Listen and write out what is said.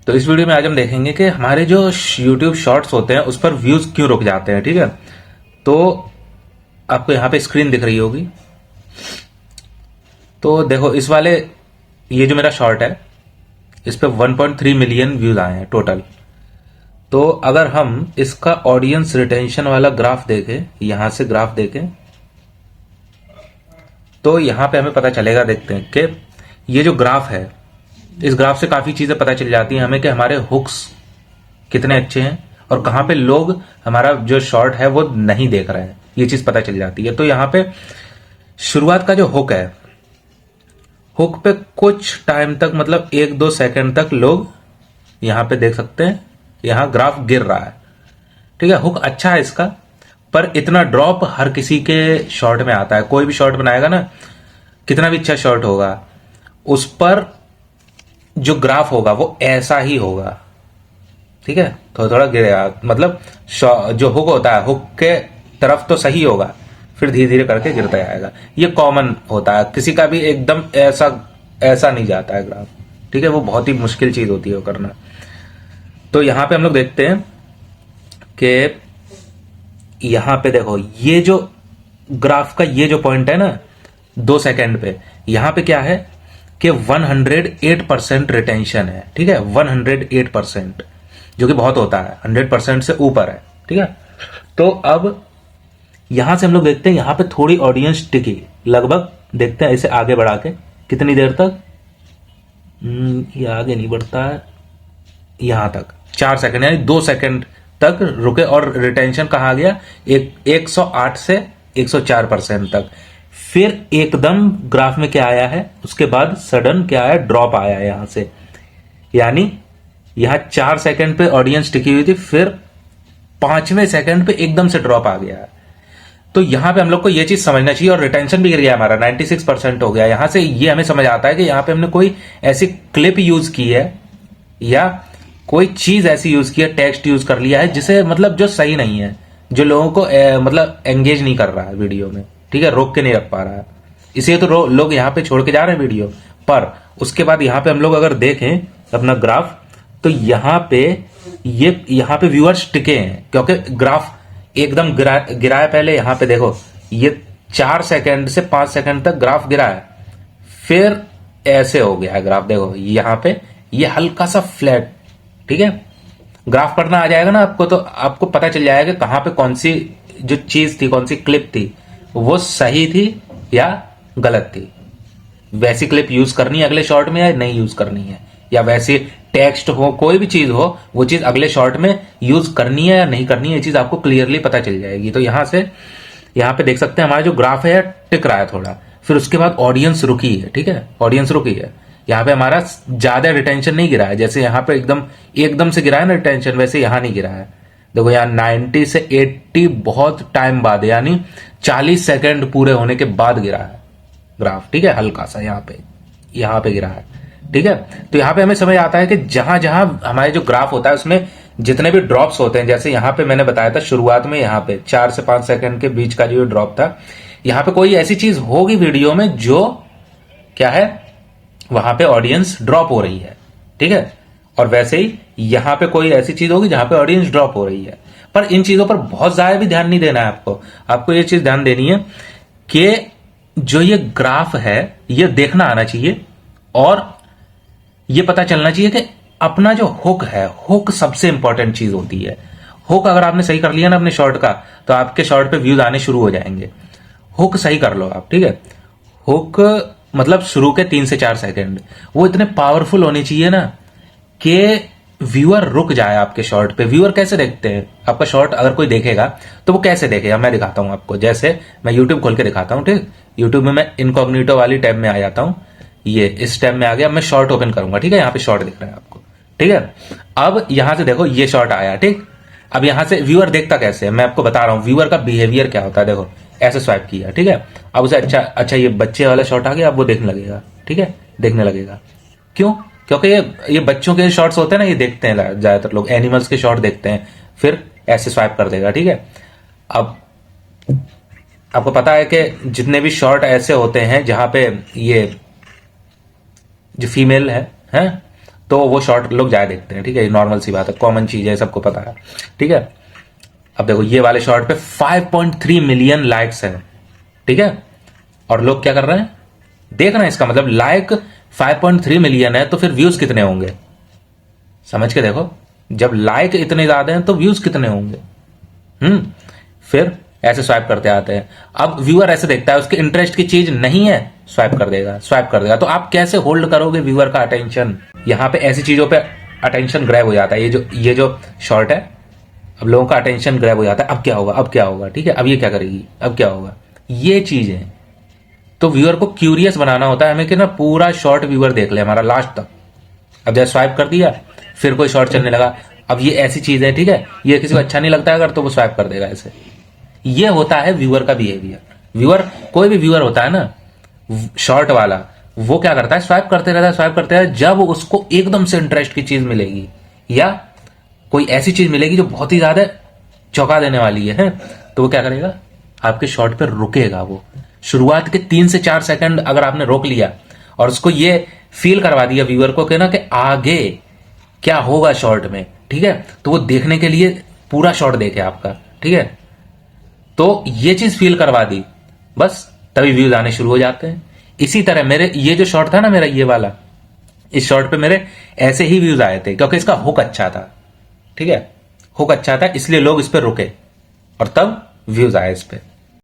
तो इस वीडियो में आज हम देखेंगे कि हमारे जो YouTube शॉर्ट्स होते हैं उस पर व्यूज क्यों रुक जाते हैं। ठीक है, तो आपको यहाँ पे स्क्रीन दिख रही होगी। तो देखो इस वाले, ये जो मेरा शॉर्ट है इस पे 1.3 मिलियन व्यूज आए हैं टोटल। तो अगर हम इसका ऑडियंस रिटेंशन वाला ग्राफ देखें, यहां से ग्राफ देखें, तो यहां पे हमें पता चलेगा, देखते हैं कि ये जो ग्राफ है, इस ग्राफ से काफी चीजें पता चल जाती हैं हमें कि हमारे हुक्स कितने अच्छे हैं और कहां पे लोग हमारा जो शॉर्ट है वो नहीं देख रहे हैं, ये चीज पता चल जाती है। तो यहां पे शुरुआत का जो हुक है, हुक पे कुछ टाइम तक, मतलब 1-2 सेकंड तक लोग यहां पे देख सकते हैं, यहां ग्राफ गिर रहा है। ठीक है, हुक अच्छा है इसका, पर इतना ड्रॉप हर किसी के शॉर्ट में आता है। कोई भी शॉर्ट बनाएगा ना, कितना भी अच्छा शॉर्ट होगा, उस पर जो ग्राफ होगा वो ऐसा ही होगा। ठीक है, थोड़ा थोड़ा गिरेगा, मतलब जो हुक होता है, हुक के तरफ तो सही होगा, फिर धीरे धीरे करके गिरता जाएगा। ये कॉमन होता है, किसी का भी एकदम ऐसा ऐसा नहीं जाता है ग्राफ। ठीक है, वो बहुत ही मुश्किल चीज होती है वो करना। तो यहां पे हम लोग देखते हैं कि यहां पे देखो, ये जो ग्राफ का ये जो पॉइंट है ना 2 सेकंड पे, यहां पे क्या है कि 108% रिटेंशन है। ठीक है, 108%, जो कि बहुत होता है, 100% से ऊपर है। ठीक है, तो अब यहां से हम लोग देखते हैं, यहां पे थोड़ी ऑडियंस टिकी, लगभग देखते हैं इसे आगे बढ़ा के कितनी देर तक। ये आगे नहीं बढ़ता है, यहां तक 4 सेकंड, यानी 2 सेकंड तक रुके और रिटेंशन कहां गया, 108 से 104% तक। फिर एकदम ग्राफ में क्या आया है, उसके बाद सडन क्या आया, ड्रॉप आया है यहां से, यानी यहां 4 सेकंड पे ऑडियंस टिकी हुई थी, फिर 5वें सेकंड पे एकदम से ड्रॉप आ गया है। तो यहां पे हम लोग को ये चीज समझना चाहिए, और रिटेंशन भी गिर गया हमारा, 96% हो गया। यहां से ये हमें समझ आता है कि यहां पे हमने कोई ऐसी क्लिप यूज की है या कोई चीज ऐसी यूज की है, टेक्स्ट यूज कर लिया है जिसे, मतलब जो सही नहीं है, जो लोगों को मतलब एंगेज नहीं कर रहा है वीडियो में। ठीक है, रोक के नहीं रख पा रहा है, इसलिए तो लोग यहां पे छोड़ के जा रहे हैं वीडियो। पर उसके बाद यहां पे हम लोग अगर देखें अपना ग्राफ, तो यहां पे यहां पे व्यूअर्स टिके हैं, क्योंकि ग्राफ एकदम गिरा है। पहले यहां पे देखो, ये 4 सेकंड से 5 सेकंड तक ग्राफ गिरा है, फिर ऐसे हो गया है ग्राफ। देखो यहां पे ये हल्का सा फ्लैट। ठीक है, ग्राफ पढ़ना आ जाएगा ना आपको, तो आपको पता चल जाएगा कहां पे कौन सी जो चीज थी, कौन सी क्लिप थी, वो सही थी या गलत थी। वैसी क्लिप यूज करनी है अगले शॉर्ट में या नहीं यूज करनी है, या वैसे टेक्स्ट हो, कोई भी चीज हो, वो चीज अगले शॉर्ट में यूज करनी है या नहीं करनी है, ये चीज आपको क्लियरली पता चल जाएगी। तो यहां पे देख सकते हैं हमारा जो ग्राफ है टिक रहा है थोड़ा, फिर उसके बाद ऑडियंस रुकी है। ठीक है, ऑडियंस रुकी है, यहां पे हमारा ज्यादा रिटेंशन नहीं गिरा है, जैसे यहां पे एकदम से गिरा है ना रिटेंशन, वैसे यहां नहीं गिरा है। देखो यहाँ 90 से 80 बहुत टाइम बाद, यानी 40 सेकंड पूरे होने के बाद गिरा है ग्राफ। ठीक है, हल्का सा यहां पे गिरा है। ठीक है, तो यहां पे हमें समझ आता है कि जहां जहां हमारे जो ग्राफ होता है उसमें जितने भी ड्रॉप्स होते हैं, जैसे यहां पे मैंने बताया था शुरुआत में, यहां पे 4 से 5 सेकंड के बीच का जो ड्रॉप था, यहां पे कोई ऐसी चीज होगी वीडियो में जो क्या है, वहां पे ऑडियंस ड्रॉप हो रही है। ठीक है, और वैसे ही यहां पे कोई ऐसी चीज होगी जहां पे ऑडियंस ड्रॉप हो रही है। पर इन चीजों पर बहुत ज्यादा भी ध्यान नहीं देना है आपको ये चीज ध्यान देनी है कि जो ये ग्राफ है ये देखना आना चाहिए, और ये पता चलना चाहिए कि अपना जो हुक है, हुक सबसे इंपॉर्टेंट चीज होती है। हुक अगर आपने सही कर लिया ना अपने शॉर्ट का, तो आपके शॉर्ट पे व्यूज आने शुरू हो जाएंगे। हुक सही कर लो आप। ठीक है, हुक मतलब शुरू के 3 से 4 सेकंड वो इतने पावरफुल होने चाहिए ना कि व्यूअर रुक जाए आपके शॉर्ट पे। व्यूअर कैसे देखते हैं आपका शॉर्ट, अगर कोई देखेगा तो वो कैसे देखेगा, मैं दिखाता हूं आपको। जैसे मैं यूट्यूब खोल के दिखाता हूं। ठीक, यूट्यूब में मैं इनकॉग्निटो वाली टैब में आ जाता हूं, ये इस टैब में आ गया, मैं शॉर्ट ओपन करूंगा। ठीक है, यहाँ पे शॉर्ट दिख रहा है आपको। ठीक है, अब यहां से देखो ये शॉर्ट आया। ठीक, अब यहां से व्यूअर देखता कैसे है, मैं आपको बता रहा हूं व्यूअर का बिहेवियर क्या होता है। देखो ऐसे स्वाइप किया। ठीक है, अब उसे अच्छा ये बच्चे वाला शॉट आ गया, अब वो देखने लगेगा। ठीक है, देखने लगेगा, क्यों? क्योंकि ये बच्चों के शॉट्स होते हैं ना, ये देखते हैं ज्यादातर लोग, एनिमल्स के शॉट देखते हैं, फिर ऐसे स्वाइप कर देगा। ठीक है, अब आपको पता है कि जितने भी शॉट ऐसे होते हैं जहां पे ये जो फीमेल है तो वो शॉर्ट लोग जाए देखते हैं, ठीक है, नॉर्मल सी बात है, कॉमन चीज है, सबको पता है, ठीक है। अब देखो ये वाले शॉर्ट पे 5.3 मिलियन लाइक्स है, ठीक है, और लोग क्या कर रहे हैं, देख रहे हैं। इसका मतलब लाइक 5.3 मिलियन है तो फिर व्यूज कितने होंगे, समझ के देखो। जब लाइक इतने ज्यादा हैं तो व्यूज कितने होंगे। फिर ऐसे स्वाइप करते आते हैं। अब व्यूअर ऐसे देखता है, उसके इंटरेस्ट की चीज नहीं है, स्वाइप कर देगा, स्वाइप कर देगा। तो आप कैसे होल्ड करोगे व्यूअर का अटेंशन। यहां पे ऐसी चीजों पे अटेंशन ग्रैब हो जाता है। ये जो शॉर्ट है, अब लोगों का अटेंशन ग्रैब हो जाता है। अब क्या होगा, अब क्या होगा, ठीक है, अब ये क्या करेगी, अब क्या होगा, ये चीज है। तो व्यूअर को क्यूरियस बनाना होता है हमें कि ना पूरा शॉर्ट व्यूअर देख ले हमारा लास्ट तक। अब जैसे स्वाइप कर दिया, फिर कोई शॉर्ट चलने लगा। अब ये ऐसी चीज है, ठीक है, ये किसी को अच्छा नहीं लगता है अगर, तो वो स्वाइप कर देगा ऐसे। ये होता है व्यूअर का बिहेवियर। व्यूअर, कोई भी व्यूअर होता है ना शॉर्ट वाला, वो क्या करता है, स्वाइप करते रहता है, स्वाइप करते रहता है। जब उसको एकदम से इंटरेस्ट की चीज मिलेगी या कोई ऐसी चीज मिलेगी जो बहुत ही ज्यादा चौंका देने वाली है, तो वो क्या करेगा, आपके शॉर्ट पे रुकेगा। वो शुरुआत के 3 से 4 सेकंड अगर आपने रोक लिया और उसको ये फील करवा दिया व्यूअर को कि ना कि आगे क्या होगा शॉर्ट में, ठीक है, तो वो देखने के लिए पूरा शॉर्ट देखे आपका, ठीक है। तो ये चीज फील करवा दी, बस तभी व्यूज आने शुरू हो जाते हैं। इसी तरह मेरे ये जो शॉर्ट था ना मेरा ये वाला, इस शॉर्ट पे मेरे ऐसे ही व्यूज आए थे क्योंकि इसका हुक अच्छा था, ठीक है, हुक अच्छा था, इसलिए लोग इस पे रुके और तब व्यूज आए इस पे।